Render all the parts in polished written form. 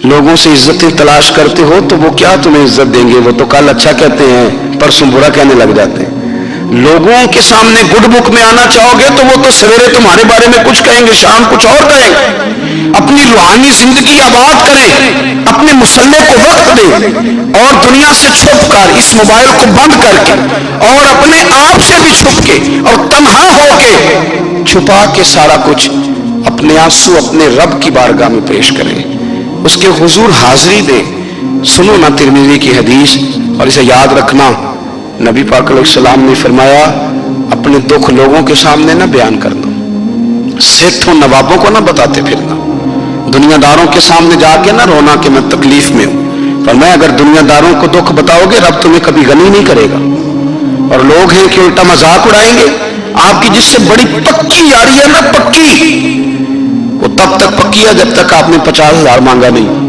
लोगों से इज्जतें तलाश करते हो तो वो क्या तुम्हें इज्जत देंगे, वो तो कल अच्छा कहते हैं परसों बुरा कहने लग जाते हैं। लोगों के सामने गुड बुक में आना चाहोगे तो वो तो सवेरे तुम्हारे बारे में कुछ कहेंगे, शाम कुछ और कहेंगे। अपनी रूहानी जिंदगी आबाद करें, अपने मुसल्ले को वक्त दें और दुनिया से छुप कर इस मोबाइल को बंद करके और अपने आप से भी छुप के और तन्हा होके छुपा के सारा कुछ अपने आंसू अपने रब की बारगाह में पेश करें, उसके हुजूर हाजिरी दे। सुनो ना तिरमिज़ी की हदीस और इसे याद रखना। नबी पाक अलैहिस्सलाम ने फरमाया अपने दुख लोगों के सामने ना बयान करना, सेठों नवाबों को ना बताते फिरना, दुनियादारों के सामने जाके ना रोना कि मैं तकलीफ में हूं। फरमाया अगर दुनियादारों को दुख बताओगे रब तुम्हें कभी गनी नहीं करेगा। और लोग हैं कि उल्टा मजाक उड़ाएंगे आपकी, जिससे बड़ी पक्की यारी है ना, पक्की, वो तब तक पक्की है जब तक आपने 50,000 मांगा नहीं।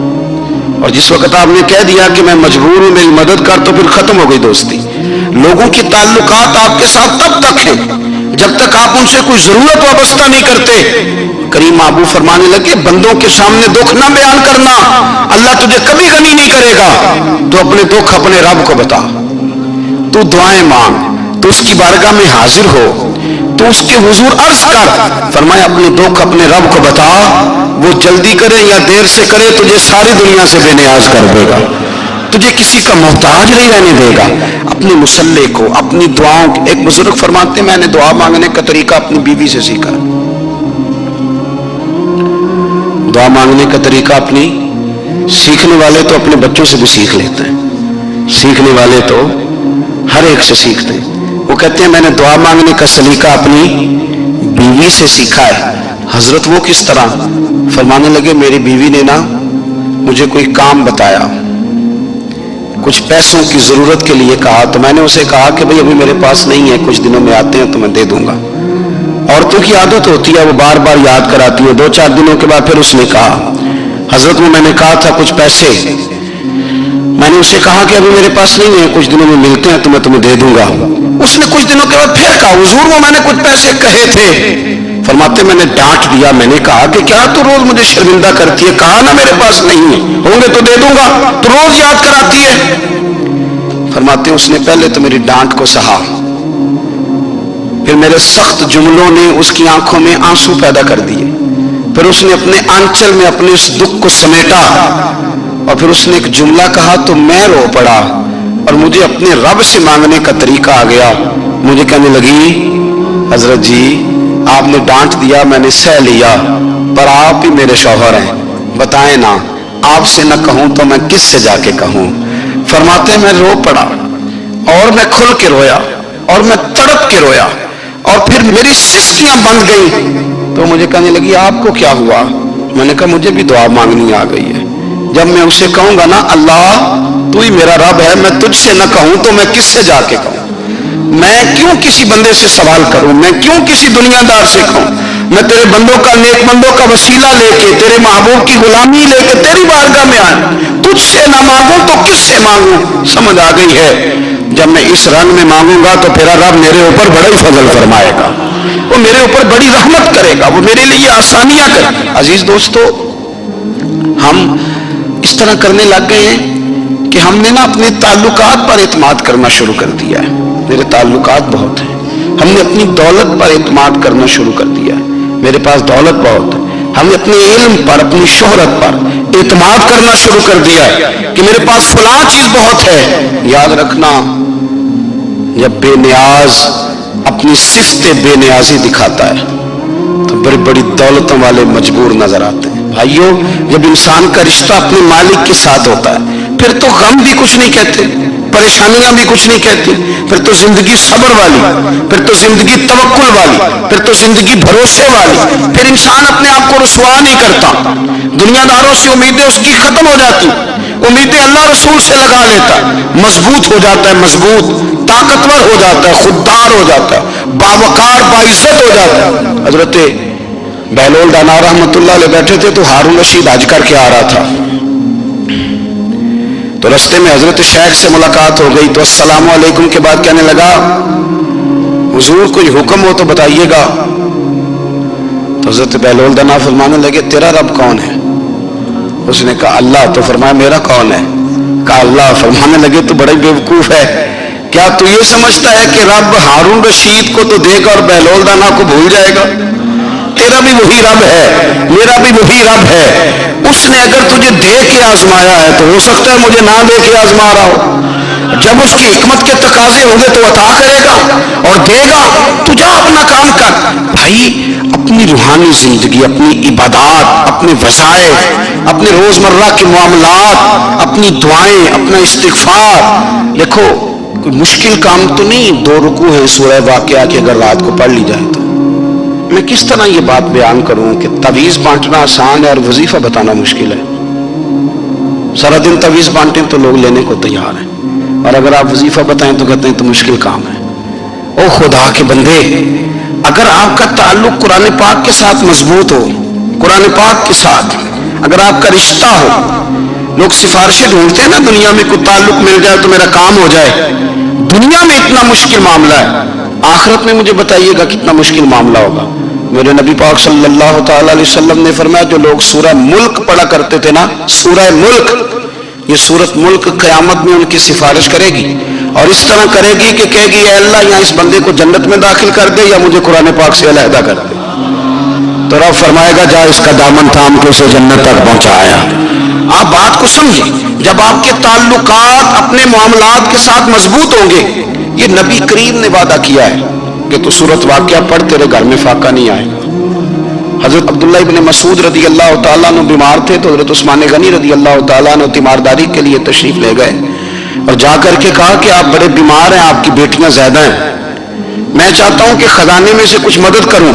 और जिस वक्त आपने कह दिया कि मैं मजबूर हूं मेरी मदद कर, तो फिर खत्म हो गई दोस्ती। लोगों की ताल्लुकात आपके साथ तब तक है जब तक आप उनसे कोई जरूरत वाबस्ता नहीं करते। करीम महबूब फरमाने लगे बंदों के सामने दुख ना बयान करना, अल्लाह तुझे कभी गनी नहीं करेगा। तो अपने दुख अपने रब को बता, तू दुआएं मांग, तो उसकी बारगाह में हाजिर हो, तो उसके हुजूर अर्ज कर। फरमाया अपने दुख अपने रब को बता, वो जल्दी करे या देर से करे तुझे सारी दुनिया से बेनियाज कर देगा, तुझे किसी का मोहताज नहीं रहने देगा। अपने मुसल्ले को अपनी दुआओं, एक बुजुर्ग फरमाते मैंने दुआ मांगने का तरीका अपनी बीवी से सीखा। दुआ मांगने का तरीका अपनी, सीखने वाले तो अपने बच्चों से भी सीख लेते हैं, सीखने वाले तो हर एक से सीखते हैं। वो कहते हैं मैंने दुआ मांगने का सलीका अपनी बीवी से सीखा है। हजरत वो किस तरह? फरमाने लगे मेरी बीवी ने ना मुझे कोई काम बताया, कुछ पैसों की जरूरत के लिए कहा, तो मैंने उसे कहा कि भाई अभी मेरे पास नहीं है, कुछ दिनों में आते हैं तो मैं दे दूंगा। औरतों की आदत होती है वो बार बार याद कराती है। 2-4 दिनों के बाद फिर उसने कहा हजरत वो मैंने कहा था कुछ पैसे, मैंने उसे कहा कि अभी मेरे पास नहीं है, कुछ दिनों में मिलते हैं तो मैं तुम्हें दे दूंगा। उसने कुछ दिनों के बाद फिर कहा हुजूर वो मैंने कुछ पैसे कहे थे। फरमाते मैंने डांट दिया, मैंने कहा कि क्या तू रोज मुझे शर्मिंदा करती है, कहा ना मेरे पास नहीं है, होंगे तो दे दूंगा, तो रोज याद कराती है। फरमाते उसने पहले तो मेरी डांट को सहा, फिर मेरे सख्त जुमलों ने उसकी आंखों में आंसू पैदा कर दिए, फिर उसने अपने आंचल में अपने उस दुख को समेटा और फिर उसने एक जुमला कहा तो मैं रो पड़ा और मुझे अपने रब से मांगने का तरीका आ गया। मुझे कहने लगी हजरत जी आपने डांट दिया मैंने सह लिया, पर आप ही मेरे शौहर हैं, बताएं ना आपसे न कहूं तो मैं किससे जाके कहूं। फरमाते मैं रो पड़ा और मैं खुल के रोया और मैं तड़प के रोया और फिर मेरी सिस्कियां बंद गई। तो मुझे कहने लगी आपको क्या हुआ? मैंने कहा मुझे भी दुआ मांगनी आ गई है। जब मैं उसे कहूंगा ना अल्लाह तू ही मेरा रब है, मैं तुझसे न कहूं तो मैं किससे जाके कहूं, मैं क्यों किसी बंदे से सवाल करूं, मैं क्यों किसी दुनियादार से कहूं, मैं तेरे बंदों का नेक बंदों का वसीला लेके तेरे महबूब की गुलामी लेके तेरी बारगाह में आया, तुझसे ना मांगू तो किससे मांगू। समझ आ गई है जब मैं इस रंग में मांगूंगा तो तेरा रब मेरे ऊपर बड़ा ही फजल फरमाएगा, वो मेरे ऊपर बड़ी रहमत करेगा, वो मेरे लिए आसानियां करेगा। अजीज दोस्तों हम इस तरह करने लग गए हैं कि हमने ना अपने ताल्लुकात पर एतमाद करना शुरू कर दिया है। मेरे ताल्लुकात बहुत हैं, हमने अपनी दौलत पर एतमाद करना शुरू कर दिया है, मेरे पास दौलत बहुत है। हमने अपने इल्म पर अपनी शोहरत पर एतमाद करना शुरू कर दिया है कि मेरे पास फलां चीज बहुत है। याद रखना जब बेनियाज अपनी सिफ्ते बेनियाजी दिखाता है तो बड़ी बड़ी दौलतों वाले मजबूर नजर आते हैं। भाइयों जब इंसान का रिश्ता अपने मालिक के साथ होता है फिर तो गम भी कुछ नहीं कहते, परेशानियां भी कुछ नहीं कहती, फिर तो जिंदगी सब्र वाली, फिर तो जिंदगी तवक्कुल वाली, फिर तो जिंदगी भरोसे वाली। फिर इंसान अपने आप को रुसवा नहीं करता, दुनियादारों से उम्मीदें उसकी खत्म हो जाती, उम्मीदें अल्लाह रसूल से लगा लेता, मजबूत हो जाता है, मजबूत ताकतवर हो जाता है, खुददार हो जाता है, बावकार बाइज्जत हो जाता है। हजरत बहलोल दाना रहमतुल्लाह अलैह बैठे थे तो हारून रशीद हज करके आ रहा था, तो रास्ते में हजरत शेख से मुलाकात हो गई तो अस्सलाम वालेकुम के बाद कहने लगा हुजूर कोई हुक्म हो तो बताइएगा। तो हजरत बहलोल दाना फरमाने लगे तेरा रब कौन है? اس نے کہا اللہ. تو فرمایا میرا کون ہے؟ کہا اللہ. فرمانے لگے تو بڑا بیوقوف ہے، کیا تو یہ سمجھتا ہے کہ رب ہارون رشید کو تو دے گا اور بہلول دانا کو بھول جائے گا؟ تیرا بھی وہی رب ہے، میرا بھی وہی رب ہے. اس نے اگر تجھے دے کے آزمایا ہے تو ہو سکتا ہے مجھے نہ دے کے آزما رہا ہو. جب اس کی حکمت کے تقاضے ہوں گے تو عطا کرے گا اور دے گا. تو جا اپنا کام کر. بھائی اپنی روحانی زندگی، اپنی عبادات، اپنے وظائف، اپنے روزمرہ کے معاملات، اپنی دعائیں، اپنا استغفار. دیکھو کوئی مشکل کام تو نہیں 2 رکوع ہیں سورہ واقعہ کی اگر رات کو پڑھ لی جائے تو. میں کس طرح یہ بات بیان کروں کہ تعویذ بانٹنا آسان ہے اور وظیفہ بتانا مشکل ہے. سارا دن تعویذ بانٹیں تو لوگ لینے کو تیار ہیں، اور اگر آپ وظیفہ بتائیں تو کہتے ہیں تو مشکل کام ہے. او خدا کے بندے، اگر آپ کا تعلق قرآن پاک کے ساتھ مضبوط ہو، قرآن پاک کے ساتھ اگر آپ کا رشتہ ہو، لوگ سفارشیں ڈھونڈتے ہیں نا دنیا میں، کوئی تعلق مل جائے تو میرا کام ہو جائے. دنیا میں اتنا مشکل معاملہ ہے، آخرت میں مجھے بتائیے گا کتنا مشکل معاملہ ہوگا. میرے نبی پاک صلی اللہ تعالی علیہ وسلم نے فرمایا جو لوگ سورہ ملک پڑھا کرتے تھے نا، سورہ ملک، یہ سورت ملک قیامت میں ان کی سفارش کرے گی، اور اس طرح کرے گی کہ کہے گی اے اللہ یا اس بندے کو جنت میں داخل کر دے یا مجھے قرآن پاک سے علیحدہ کر دے. تو رب فرمائے گا جا اس کا دامن تھام کے اسے جنت تک پہنچایا. آپ بات کو سمجھیں، جب آپ کے تعلقات اپنے معاملات کے ساتھ مضبوط ہوں گے، یہ نبی کریم نے وعدہ کیا ہے کہ تو سورت واقعہ پڑھ تیرے گھر میں فاقہ نہیں آئے گا. حضرت عبداللہ ابن مسعود رضی اللہ تعالیٰ عنہ بیمار تھے تو حضرت عثمان غنی رضی اللہ تعالیٰ عنہ تیمارداری کے لیے تشریف لے گئے اور جا کر کے کہا کہ آپ بڑے بیمار ہیں، آپ کی بیٹیاں زیادہ ہیں، میں چاہتا ہوں کہ خزانے میں سے کچھ مدد کروں.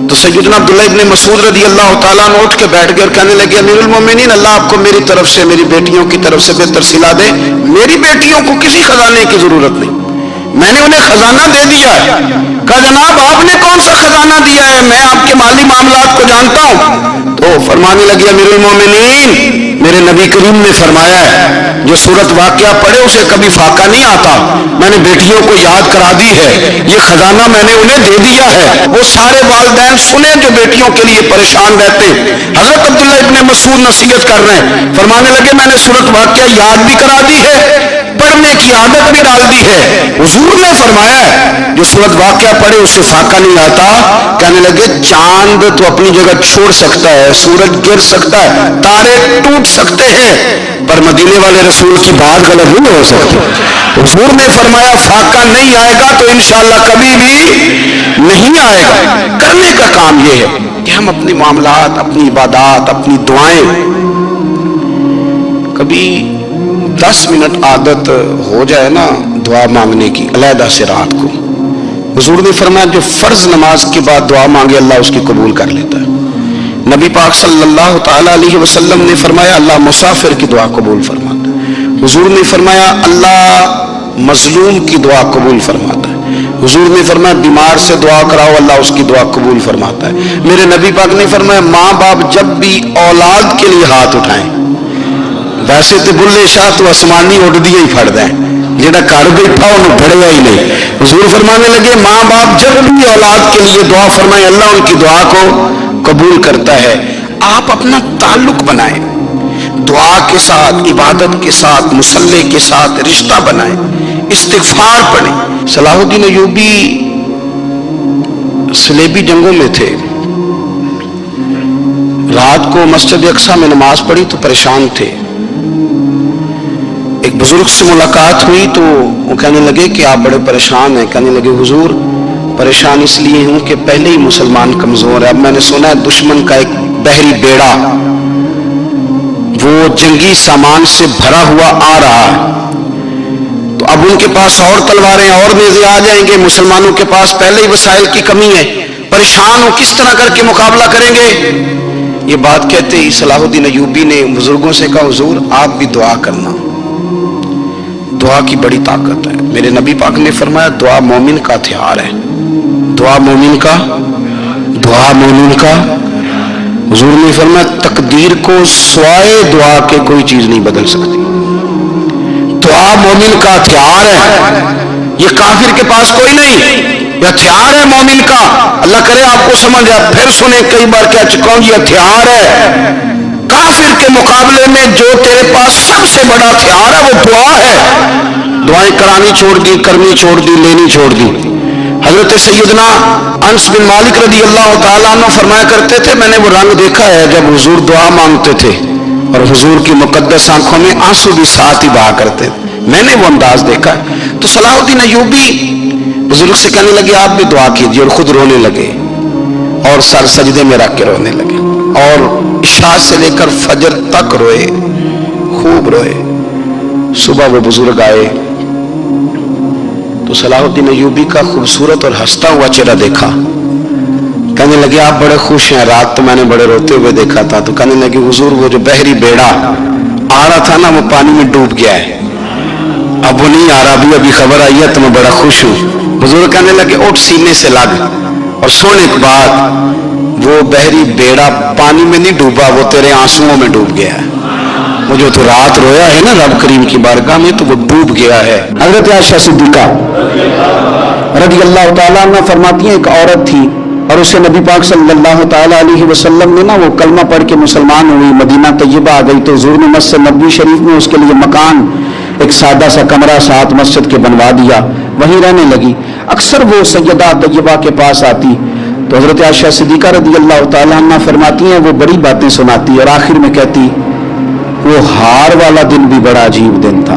تو سیدنا عبداللہ ابن مسعود رضی اللہ تعالیٰ عنہ اٹھ کے بیٹھ گئے اور کہنے لگے امیر المومنین، اللہ آپ کو میری طرف سے، میری بیٹیوں کی طرف سے بہتر صلہ دے. میری بیٹیوں کو کسی خزانے کی ضرورت نہیں، میں نے انہیں خزانہ دے دیا ہے. کہا جناب آپ نے کون سا خزانہ دیا ہے، میں آپ کے مالی معاملات کو جانتا ہوں. تو فرمانے لگے امیر المومنین میرے نبی کریم نے فرمایا ہے جو سورت واقعہ پڑھے اسے کبھی فاقہ نہیں آتا. میں نے بیٹیوں کو یاد کرا دی ہے، یہ خزانہ میں نے انہیں دے دیا ہے. وہ سارے والدین سنیں جو بیٹیوں کے لیے پریشان رہتے ہیں. حضرت عبداللہ ابن مسعود نصیحت کر رہے ہیں، فرمانے لگے میں نے سورت واقعہ یاد بھی کرا دی ہے، پڑھنے کی عادت بھی ڈال دی ہے. حضور نے فرمایا ہے جو سورت واقعہ پڑھے اسے فاقہ نہیں آتا. کہنے لگے چاند تو اپنی جگہ چھوڑ سکتا ہے، سورج گر سکتا ہے، تارے ٹوٹ سکتے ہیں، پر مدینے والے رسول کی بات غلط نہیں ہو سکتی. حضور نے فرمایا فاقہ نہیں آئے گا تو انشاءاللہ کبھی بھی نہیں آئے گا. کرنے کا کام یہ ہے کہ ہم اپنے معاملات، اپنی عبادات، اپنی دعائیں، کبھی 10 منٹ عادت ہو جائے نا دعا مانگنے کی علیحدہ سے رات کو. حضور نے فرمایا جو فرض نماز کے بعد دعا مانگے اللہ اس کی قبول کر لیتا ہے. نبی پاک صلی اللہ تعالی علیہ وسلم نے فرمایا اللہ مسافر کی دعا قبول فرماتا ہے. حضور نے فرمایا اللہ مظلوم کی دعا قبول فرماتا ہے. حضور نے فرمایا بیمار سے دعا کراؤ اللہ اس کی دعا قبول فرماتا ہے. میرے نبی پاک نے فرمایا ماں باپ جب بھی اولاد کے لیے ہاتھ اٹھائیں، ویسے تو بلے شاہ تو آسمانی اڑدیاں ہی پھڑ دیں، جہاں گھر بیٹھا انہوں پڑھیا ہی نہیں. حضور فرمانے لگے ماں باپ جب بھی اولاد کے لیے دعا فرمائیں اللہ ان کی دعا کو قبول کرتا ہے. آپ اپنا تعلق بنائیں، دعا کے ساتھ، عبادت کے ساتھ، مصلی کے ساتھ رشتہ بنائیں، استغفار پڑھیں. صلاح الدین ایوبی صلیبی جنگوں میں تھے، رات کو مسجد اقصی میں نماز پڑھی تو پریشان تھے. ایک بزرگ سے ملاقات ہوئی تو وہ کہنے لگے کہ آپ بڑے پریشان ہیں. کہنے لگے حضور پریشان اس لیے ہوں کہ پہلے ہی مسلمان کمزور ہے، اب میں نے سنا ہے دشمن کا ایک بحری بیڑا وہ جنگی سامان سے بھرا ہوا آ رہا ہے، تو اب ان کے پاس اور تلواریں اور نیزے آ جائیں گے، مسلمانوں کے پاس پہلے ہی وسائل کی کمی ہے، پریشان ہو کس طرح کر کے مقابلہ کریں گے. یہ بات کہتے ہی صلاح الدین ایوبی نے بزرگوں سے کہا حضور آپ بھی دعا کرنا، دعا کی بڑی طاقت ہے. میرے نبی پاک نے فرمایا دعا مومن کا ہتھیار ہے، دعا مومن کا، دعا مومن کا. حضور نے فرمایا تقدیر کو سوائے دعا کے کوئی چیز نہیں بدل سکتی. دعا مومن کا ہتھیار ہے، یہ کافر کے پاس کوئی نہیں، یہ ہتھیار ہے مومن کا. اللہ کرے آپ کو سمجھ آئے، پھر سنیں کئی بار کہہ چکا ہوں یہ ہتھیار ہے. काफिर के मुकाबले में जो तेरे पास सबसे बड़ा हथियार है वो दुआ है। दुआएं करानी छोड़ दी, करनी छोड़ दी, लेनी छोड़ दी। हजरत सैयदना अनस बिन मालिक रदी अल्लाह तआला अन्हु फरमाया करते थे, मैंने वो रंग देखा है जब हुजूर दुआ मांगते थे और हुजूर की मुकद्दस आंखों में आंसू भी साथ ही बहा करते थे, मैंने वो अंदाज देखा है। तो सलाहुद्दीन अय्यूबी बुजुर्ग से कहने लगे आप भी दुआ कीजिए, और खुद रोने लगे और सर सजदे में रख के रोने लगे और इशा से लेकर फजर तक रोए, खूब रोए। सुबह वो बुजुर्ग आए तो सलाहुद्दीन अय्यूबी का खूबसूरत और हंसता हुआ चेहरा देखा। कहने लगे आप बड़े खुश हैं, रात तो मैंने बड़े रोते हुए देखा था। तो कहने लगे हुजूर वो जो बहरी बेड़ा आ रहा था ना वो पानी में डूब गया है, अब वो नहीं आ रहा, अभी खबर आई है तो मैं बड़ा खुश हूँ। बुजुर्ग कहने लगे उठ सीने से लग, और सोने के बाद वो बहरी बेड़ा पानी में नहीं डूबा, वो तेरे आंसुओं में डूब गया है। वो जो तो रात रोया है ना रब करीम की बारगाह में, तो वो डूब गया है। हजरत आयशा सिद्दीका रज़ी अल्लाह तआला अन्हा फरमाती हैं, एक औरत थी और उसे नबी पाक सल्लल्लाहु तआला अलैहि वसल्लम ने ना वो कलमा पढ़ के मुसलमान हुई, मदीना तैयबा आ गई, तो हुजूर ने मस्जिद नबवी शरीफ में उसके लिए मकान, एक सादा सा कमरा साथ मस्जिद के बनवा दिया, वहीं रहने लगी। अक्सर वो सैयदा तैयबा के पास आती तो हजरत आयशा सिद्दीका रज़ी अल्लाह तआला अन्हा फरमाती हैं, वो बड़ी बातें सुनाती और आखिर में कहती वो हार वाला दिन भी बड़ा अजीब दिन था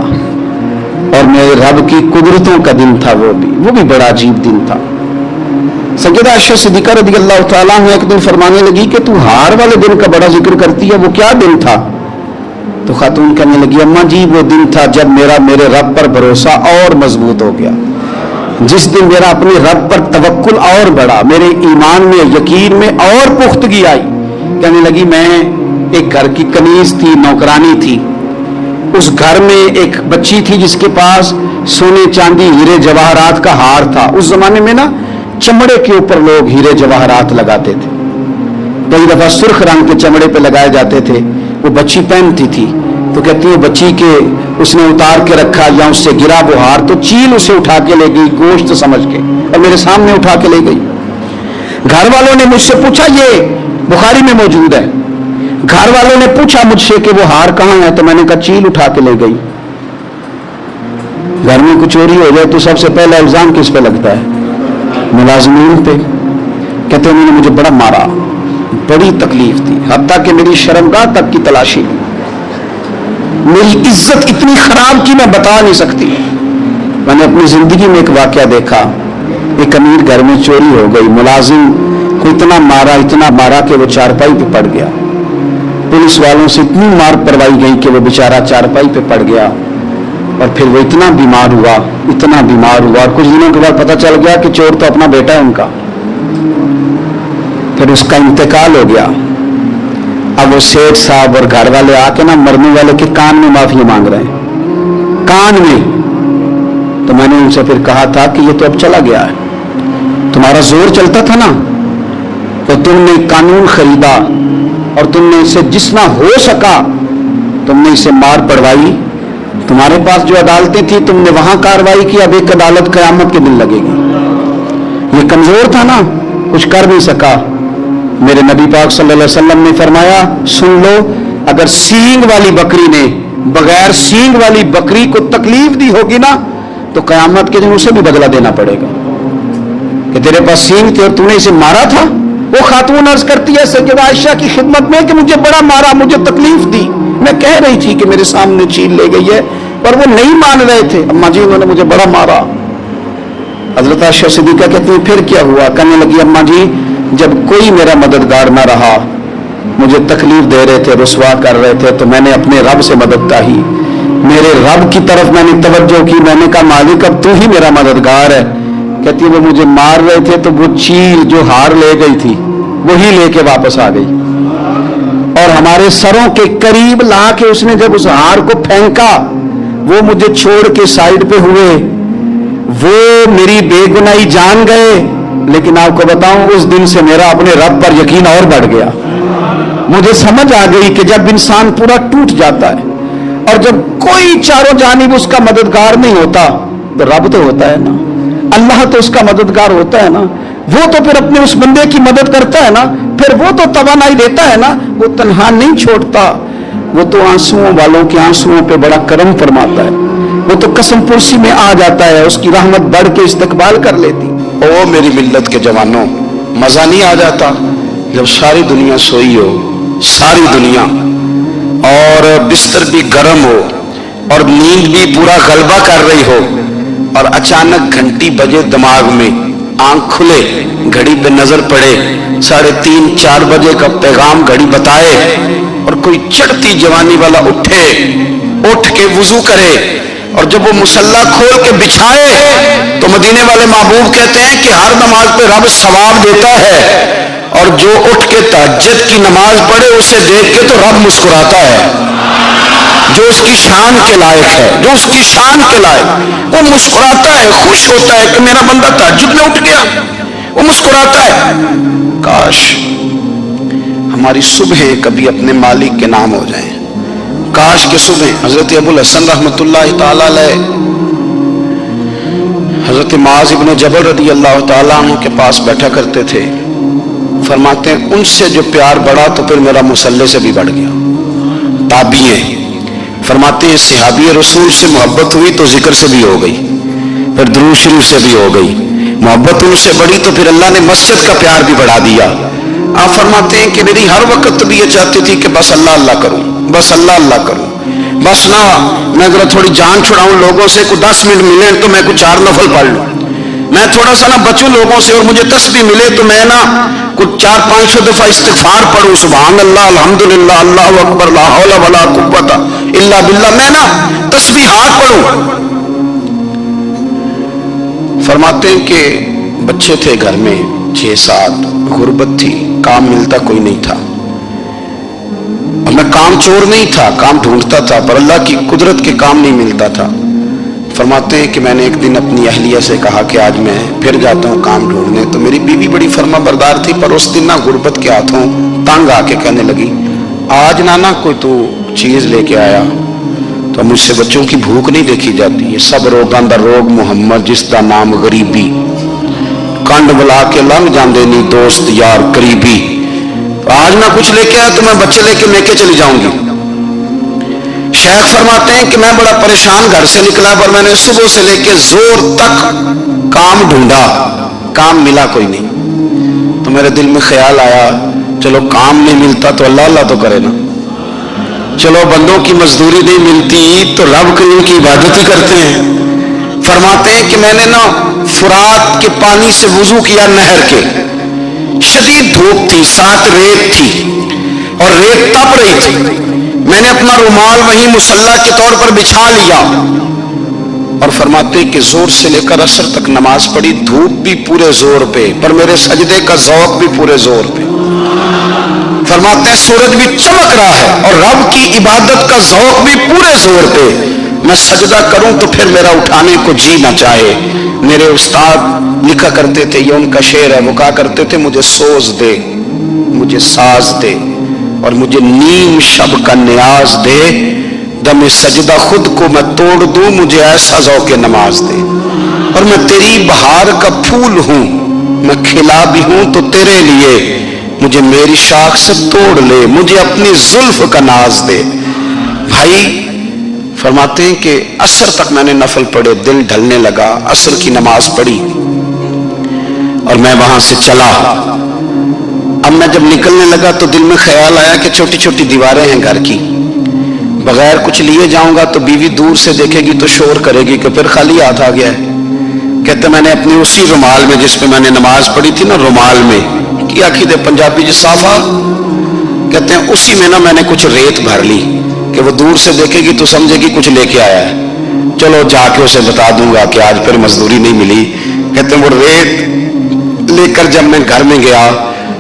और मेरे रब की कुदरतों का दिन था, वो भी बड़ा अजीब दिन था। सैयदा आयशा सिद्दीका रज़ी अल्लाह तआला अन्हा एक दिन फरमाने लगी कि तू हार वाले दिन का बड़ा जिक्र करती है, वो क्या दिन था? तो खातून कहने लगी अम्मा जी वो दिन था जब मेरे रब पर भरोसा और मजबूत हो गया, जिस दिन मेरा अपने रब पर तवक्कुल और बढ़ा, मेरे ईमान में यकीन में और पुख्तगी आई। कहने लगी मैं एक घर की कनीज थी, नौकरानी थी, उस घर में एक बच्ची थी जिसके पास सोने चांदी हीरे जवाहरात का हार था। उस जमाने में ना चमड़े के ऊपर लोग हीरे जवाहरात लगाते थे, कई दफा सुर्ख रंग के चमड़े पे लगाए जाते थे। वो बच्ची पहनती थी तो कहती है बच्ची के उसने उतार के रखा या उससे गिरा वो हार, तो चील उसे उठा के ले गई गोश्त समझ के और मेरे सामने उठा के ले गई। घर वालों ने मुझसे पूछा, ये बुखारी में मौजूद है, घर वालों ने पूछा मुझसे कि वो हार कहाँ है, तो मैंने कहा चील उठा के ले गई। घर में कुछ चोरी हो जाए तो सबसे पहला इल्जाम किस पे लगता है? मुलाजिमीन पे। कहते उन्होंने मुझे बड़ा मारा, बड़ी तकलीफ थी, हत्ता कि मेरी शर्मगाह तक की तलाशी, मेरी इज्जत इतनी खराब की मैं बता नहीं सकती। मैंने अपनी जिंदगी में एक वाकया देखा, एक अमीर घर में चोरी हो गई, मुलाजिम को इतना मारा कि वो चारपाई पे पड़ गया। पुलिस वालों से इतनी मार परवाई गई कि वो बेचारा चारपाई पे पड़ गया और फिर वो इतना बीमार हुआ और कुछ दिनों के बाद पता चल गया कि चोर तो अपना बेटा है उनका। फिर उसका इंतकाल हो गया। अब वो सेठ साहब और घर वाले आके ना मरने वाले के कान में माफी मांग रहे हैं, कान में। तो मैंने उनसे फिर कहा था कि ये तो अब चला गया है, तुम्हारा जोर चलता था ना, तो तुमने कानून खरीदा और तुमने इसे जितना हो सका तुमने इसे मार पड़वाई। तुम्हारे पास जो अदालतें थी तुमने वहां कार्रवाई की, अब एक अदालत कयामत के दिन लगेगी। ये कमजोर था ना, कुछ कर नहीं सका। मेरे नबी पाक सल्लल्लाहु अलैहि वसल्लम ने फरमाया, सुन लो, अगर सींग वाली बकरी ने बगैर सींग वाली बकरी को तकलीफ दी होगी ना तो कयामत के दिन उसे भी बदला देना पड़ेगा कि तेरे पास सींग थे और तूने इसे मारा था। वो खातून अर्ज करती है सैयदा आयशा की खिदमत में कि मुझे बड़ा मारा, मुझे तकलीफ दी, मैं कह रही थी कि मेरे सामने चील ले गई है, पर वो नहीं मान रहे थे। अम्मा जी उन्होंने मुझे बड़ा मारा। हजरत आयशा सिद्दीका कहती है फिर क्या हुआ? कहने लगी अम्मा जी जब कोई मेरा मददगार ना रहा, मुझे तकलीफ दे रहे थे, रुसवा कर रहे थे, तो मैंने अपने रब से मदद चाही, मेरे रब की तरफ मैंने तवज्जो की, मैंने कहा मालिक अब तू ही मेरा मददगार है। कहती है वो मुझे मार रहे थे तो वो चील जो हार ले गई थी वही लेके वापस आ गई और हमारे सरों के करीब ला के उसने जब उस हार को फेंका, वो मुझे छोड़ के साइड पे हुए, वो मेरी बेगुनाही जान गए। लेकिन आपको बताऊं उस दिन से मेरा अपने रब पर यकीन और बढ़ गया। मुझे समझ आ गई कि जब इंसान पूरा टूट जाता है और जब कोई चारों जानिब उसका मददगार नहीं होता तो रब तो होता है ना, अल्लाह तो उसका मददगार होता है ना। वो तो फिर अपने उस बंदे की मदद करता है ना, फिर वो तो तवानाई देता है ना, वो तन्हा नहीं छोड़ता, वो तो आंसुओं वालों के आंसुओं पे बड़ा करम फरमाता है, वो तो कसम पुरसी में आ जाता है, उसकी रहमत बढ़ के इस्तकबाल कर लेती। ओ मेरी मिल्लत के जवानों, मजा नहीं आ जाता जब सारी दुनिया सोई हो, सारी दुनिया, और बिस्तर भी गर्म हो और नींद भी पूरा गलबा कर रही हो, और अचानक घंटी बजे दिमाग में, आंख खुले, घड़ी पे नजर पड़े 3:30-4 बजे का पैगाम घड़ी बताए, और कोई चढ़ती जवानी वाला उठ के वुजू करे, और जब वो मुसल्ला खोल के बिछाए तो मदीने वाले महबूब कहते हैं कि हर नमाज पे रब सवाब देता है, और जो उठ के तहज्जुद की नमाज पढ़े उसे देख के तो रब मुस्कुराता है, जो उसकी शान के लायक है, जो उसकी शान के लायक, वो मुस्कुराता है, खुश होता है कि मेरा बंदा तहज्जुद में उठ गया, वो मुस्कुराता है। काश हमारी सुबह कभी अपने मालिक के नाम हो जाएं, काश के सुबह। हजरत अबुल हसन रहमतुल्लाह ताला अलैह हजरत मुआज़ इब्न जबल रदी अल्लाह ताला अन्हु के पास बैठा करते थे, फरमाते हैं उनसे जो प्यार बढ़ा तो फिर मेरा मुसल्ले से भी बढ़ गया। ताबीए फरमाते हैं सहाबी रसूल से मोहब्बत हुई तो जिक्र से भी हो गई, फिर दुरूद शरीफ से भी हो गई, मोहब्बत उनसे बढ़ी तो फिर अल्लाह ने मस्जिद का प्यार भी बढ़ा दिया। आप फरमाते हैं कि मेरी हर वक्त भी ये चाहती थी कि बस अल्लाह अल्लाह करूं, बस अल्लाह अल्लाह करूं, बस ना मैं अगर थोड़ी जान छुड़ाऊं लोगों से, कुछ 10 मिनट मिले तो मैं कुछ 4 नफल पढ़ लूं, मैं थोड़ा सा ना बचूं लोगों से, और मुझे तस्बीह मिले तो मैं ना कुछ 400-500 दफा इस्तिगफार पढ़ूं, सुभान अल्लाह, अल्हम्दुलिल्लाह, अल्लाहु अकबर, ला हौला वला कुव्वता इल्ला बिल्लाह, मैं ना तस्बीहात पढ़ूं। फरमाते हैं कि बच्चे थे घर में 6-7, गुर्बत थी, काम मिलता कोई नहीं था, और मैं काम चोर नहीं था, काम ढूंढता था, पर अल्लाह की कुदरत के काम नहीं मिलता था। फरमाते हैं कि मैंने एक दिन अपनी अहलिया से कहा कि आज मैं फिर जाता हूँ काम ढूंढने, तो मेरी बीवी बड़ी फर्मा बरदार थी, पर उस दिन ना गुर्बत के हाथों तंग आके कहने लगी, आज ना कोई तू चीज लेके आया तो मुझसे बच्चों की भूख नहीं देखी जाती, ये सब रोगां दा रोग मुहम्मद जिसका नाम गरीबी, कंड बुला के लंघ जाते नहीं दोस्त यार करीबी, आज ना कुछ लेके आया तो मैं बच्चे लेके चली जाऊंगी। शेख फरमाते हैं कि मैं बड़ा परेशान घर से निकला, पर मैंने सुबह से लेके जोर तक काम ढूंढा, काम मिला कोई नहीं, तो मेरे दिल में ख्याल आया चलो काम नहीं मिलता तो अल्लाह अल्लाह तो करे ना, चलो बंदों की मजदूरी नहीं मिलती तो रब करीम की इबादत ही करते हैं। फरमाते हैं कि मैंने ना फुरात के पानी से वुजू किया, नहर के, शदीद धूप थी, साथ रेत थी और रेत तप रही थी, मैंने अपना रुमाल वहीं मुसल्ला के तौर पर बिछा लिया, और फरमाते कि जोर से लेकर असर तक नमाज पढ़ी, धूप भी पूरे जोर पे, पर मेरे सजदे का ज़ौक़ भी पूरे जोर पे। फरमाते हैं सूरज भी चमक रहा है और रब की इबादत का ज़ौक़ भी पूरे जोर पे, मैं सजदा करूं तो फिर मेरा उठाने को जी ना चाहे। मेरे उस्ताद लिखा करते थे, ये उनका शेर है, वो कहा करते थे मुझे सोज दे, मुझे साज दे, और मुझे नीम शब का न्याज दे, दमे सजदा खुद को मैं तोड़ दूं, मुझे ऐसा ज़ौक़ नमाज दे। और मैं तेरी बहार का फूल हूं, मैं खिला भी हूं तो तेरे लिए, मुझे मेरी शाख से तोड़ ले, मुझे अपनी जुल्फ का नाज दे। भाई फरमाते हैं कि असर तक मैंने नफल पढ़े, दिल ढलने लगा, असर की नमाज पढ़ी और मैं वहां से चला। अब मैं जब निकलने लगा तो दिल में ख्याल आया कि छोटी छोटी दीवारें हैं घर की, बगैर कुछ लिए जाऊंगा तो बीवी दूर से देखेगी तो शोर करेगी कि फिर खाली हाथ आ गया है। कहते मैंने अपनी उसी रुमाल में जिस पे मैंने नमाज पढ़ी थी ना, रुमाल में की आखिर पंजाबी जी साफा कहते हैं, उसी में ना मैंने कुछ रेत भर ली कि वो दूर से देखेगी तो समझेगी कुछ लेके आया है, चलो जाके उसे बता दूंगा कि आज फिर मजदूरी नहीं मिली। कहते हैं वो रेत लेकर जब मैं घर में गया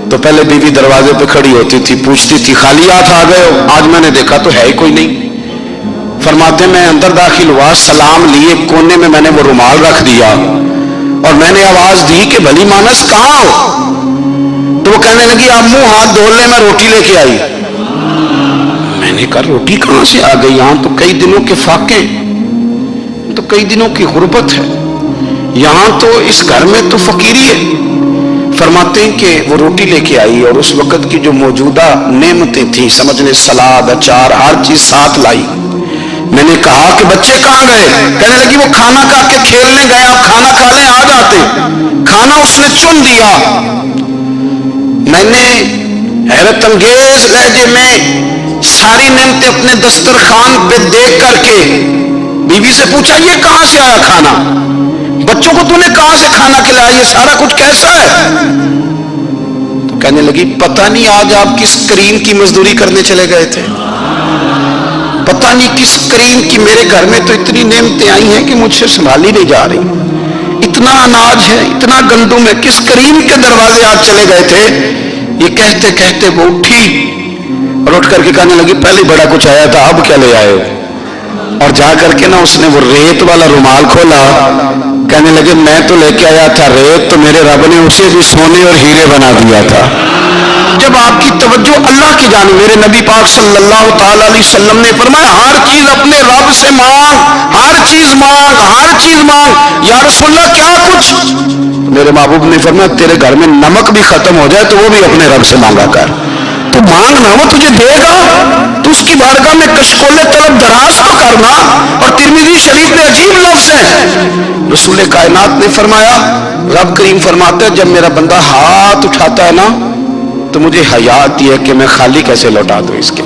तो पहले बीवी दरवाजे पे खड़ी होती थी, पूछती थी खाली हाथ आ गए हो, आज मैंने देखा तो है ही कोई नहीं। फरमाते मैं अंदर दाखिल हुआ, सलाम लिए, कोने में मैंने वो रुमाल रख दिया और मैंने आवाज दी कि भली मानस कहाँ हो, तो वो कहने लगी आप मुंह हाथ धो ले, मैं रोटी लेके आई। मैंने कहा रोटी कहां से आ गई, यहां तो कई दिनों के फाके, तो कई दिनों की गुर्बत है, यहां तो इस घर में तो फकीरी है, फरमाते हैं कि वो रोटी लेके आई और उस वक्त की जो मौजूदा नेमतें थी, समझ लें सलाद, अचार, हर चीज साथ लाई। मैंने कहा कि बच्चे कहाँ गए? कहने लगी वो खाना खा के खेलने गए, आप खाना खा लें आ जाते। खाना उसने चुन दिया। मैंने हैरत अंगेज लहजे में सारी नेमतें अपने दस्तरखान पे देख करके बीवी से पूछा, ये कहां से आया खाना? बच्चों को तूने कहां से खाना खिलाया? ये सारा कुछ कैसा है? तो कहने लगी पता नहीं आज आप किस करीम की मजदूरी करने चले गए थे, पता नहीं किस करीम की, मेरे घर में तो इतनी नेमतें आई हैं कि मुझसे संभाली नहीं जा रही, इतना अनाज है, इतना गंदुम है, किस करीम के दरवाजे आज चले गए थे? ये कहते कहते वो उठी और उठ करके कहने लगी पहले बड़ा कुछ आया था, अब क्या ले आए हो? और जा करके ना उसने वो रेत वाला रुमाल खोला। कहने लगे मैं तो लेके आया था रेत, तो मेरे रब ने उसे भी सोने और हीरे बना दिया था। जब आपकी तवज्जो अल्लाह की जाने, मेरे नबी पाक सल्लल्लाहु ताला अलैहि वसल्लम ने फरमाया हर चीज अपने रब से मांग, हर चीज मांग, हर चीज मांग। या रसूलल्लाह क्या कुछ? मेरे महबूब ने फरमाया तेरे घर में नमक भी खत्म हो जाए तो वो भी अपने रब से मांगा कर। तो मांगना, वो तुझे देगा, तो उसकी बारगाह में कशकोले तलब दराज तो करना। और तिरमिज़ी शरीफ में अजीब लफ्ज है, रसूल कायनात ने फरमाया, रब करीम फरमाता है जब मेरा बंदा हाथ उठाता है ना तो मुझे हया आती है कि मैं खाली कैसे लौटा दूं इसके।